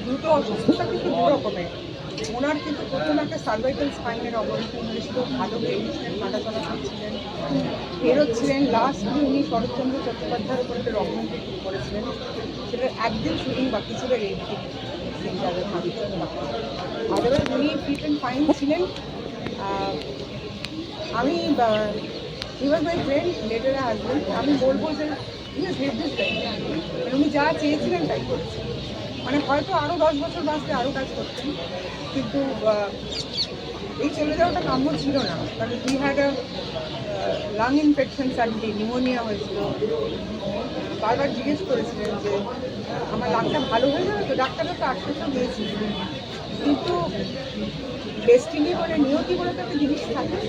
দ্রুত অসুস্থতা কিন্তু দু রকমের। ওনার কিন্তু প্রথম একটা সার্ভাইকাল স্পাইনের অবনতি হয়েছিল, ভালো বেরিয়েছিলেন, হাঁটা চলাচল ছিলেন, বেরোচ্ছিলেন। লাস্টলি উনি শরৎচন্দ্র চট্টোপাধ্যায়ের উপর একটা ডকুমেন্টারি শুরু করেছিলেন, সেটার একদিন শুটিং বাকি ছিল, আদারওয়াইজ উনি ফিট অ্যান্ড ফাইন ছিলেন। আমি হি ওয়াজ মাই ফ্রেন্ড, লেটার হাজবেন্ড। আমি বলবো যে উনি যা চেয়েছিলেন তাই করেছেন। মানে হয়তো আরও 10 বছর বাঁচলে আরও কাজ করতেন, কিন্তু এই চলে যাওয়াটা কাম্য ছিল না। কারণ we had a lung infection, suddenly pneumonia হয়েছিল। বারবার জিজ্ঞেস করেছিলেন যে আমার লাংটা ভালো হয়ে যাবে তো, ডাক্তাররা তো আশ্বাসও দিয়েছিল। কিন্তু ডেস্টিনি বলে, নিয়তি বলে তো একটা জিনিস থাকে,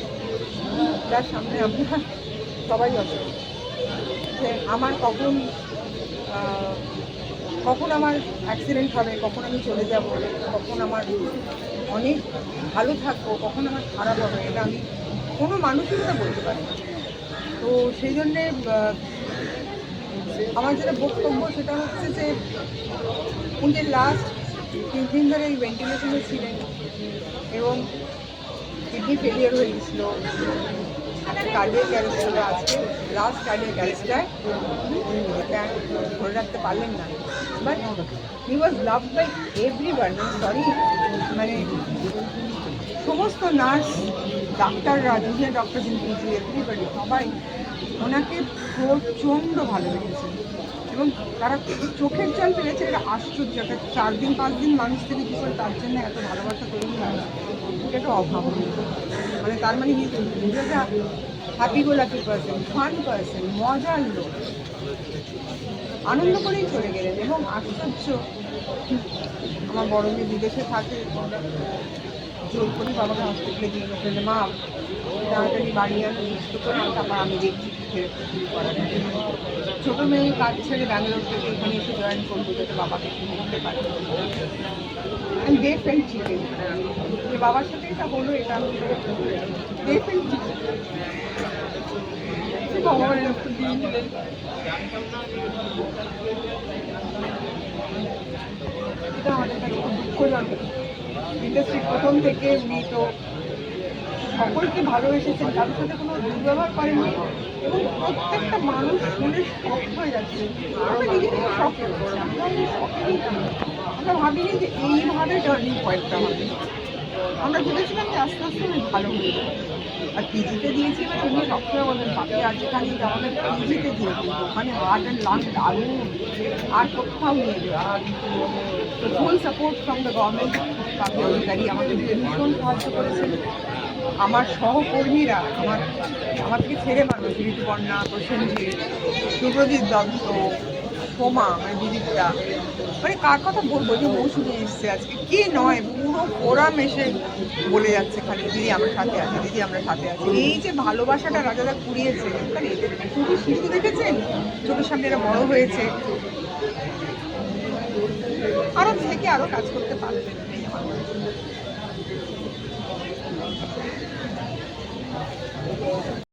যার সামনে আমরা সবাই অসুখ। যে আমার কখন আমার অ্যাক্সিডেন্ট হবে, কখন আমি চলে যাব, কখন আমার অনেক ভালো থাকবো, কখন আমার খারাপ হবে, এটা আমি কোনো মানুষই এটা বলতে পারি না। তো সেই জন্যে আমার যেটা বক্তব্য সেটা হচ্ছে যে উনি লাস্ট 3 দিন ধরে এই ভেন্টিলেশনে ছিলেন এবং কিডনি ফেলিয়ার হয়ে গেছিলো, কার্ডিয়াক অ্যারেস্ট ছিল। আজকে লাস্ট কার্ডিয়াক অ্যারেস্টটায় এটা ধরে রাখতে পারলেন না। But he was loved by everyone. Sorry, মানে সমস্ত নার্স, ডাক্তাররা, জুনিয়র ডক্টর, পিজি, এভরিবডি সবাই ওনাকে প্রচণ্ড ভালোবেসেছেন এবং তারা চোখের জল পেয়েছে। এটা আশ্চর্য, একটা 4 দিন 5 দিন মানুষ থেকে কী করে তার জন্য এত ভালোবাসা তৈরি হয়, এটা একটা অভাবনীয়। মানে তার মানে হ্যাপি গো লাকি পার্সন, ফান পার্সন, মজার লোক, আনন্দ করেই চলে গেলেন। এবং আশ্চর্য, আমার বড় মেয়ে বিদেশে থাকে, জোর করি বাবাকে হসপিটালে দিয়ে গেছে, মা তাড়াতাড়ি বাড়ি আনো, সুস্থ করে তারপর আমি দেখছি শুরু করা। ছোটো মেয়ে কাজ ছেড়ে ব্যাঙ্গালোর থেকে এখানে এসে জয়েন করবো যাতে বাবাকে একটু দেখতে পারে। দে ফেল চিকেন, যে বাবার সাথে এটা হলো, এটা দে ফেল চিকেন। ভগবানের একটু দিয়ে দিলেন। এটা আমাদের কাছে খুব দুঃখজনক। ইন্ডাস্ট্রি প্রথম থেকে উনি তো সকলকে ভালোবেসেছেন, কারোর সাথে কোনো দুর্ব্যবহার করেননি এবং প্রত্যেকটা মানুষ শুনে শক হয়ে যাচ্ছে। আমরা নিজেদের শক হয়ে যাচ্ছি, আমরা ভাবিনি যে এইভাবে টার্নিং পয়েন্টটা হবে। আমরা ভেবেছিলাম যে আস্তে আস্তে উনি ভালো হয়ে যাবে। আর পিজিতে দিয়েছি, এবার উনি সবসময় বলেন বাকি আর যেখানে আমাদের পিজিতে দিয়ে কিন্তু ওখানে হার্ট অ্যান্ড লাং দারুণ, আর কোথাও নিয়ে যাওয়া। তো full support from the government. বাকি অধিকারী আমাদের ভীষণ সাহায্য করেছেন। আমার সহকর্মীরা, আমার থেকে ছেলে মানুষ, ঋতুপর্ণা, প্রসেনজিৎ, শুভ্রজিৎ দত্ত, সোমা, মানে দিদিটা, মানে কার কথা বলবো, যে মৌসুমি এসছে আজকে, কে নয়, পুরো ফোরাম এসে বলে যাচ্ছে খালি দিদি আমরা সাথে আছি, দিদি আমরা সাথে আছি। এই যে ভালোবাসাটা রাজাদা কুড়িয়েছে, মানে এদের শুধু শিশু দেখেছেন, চোখের সামনে এরা বড় হয়েছে, আরো থেকে আরো কাজ করতে পারবেন।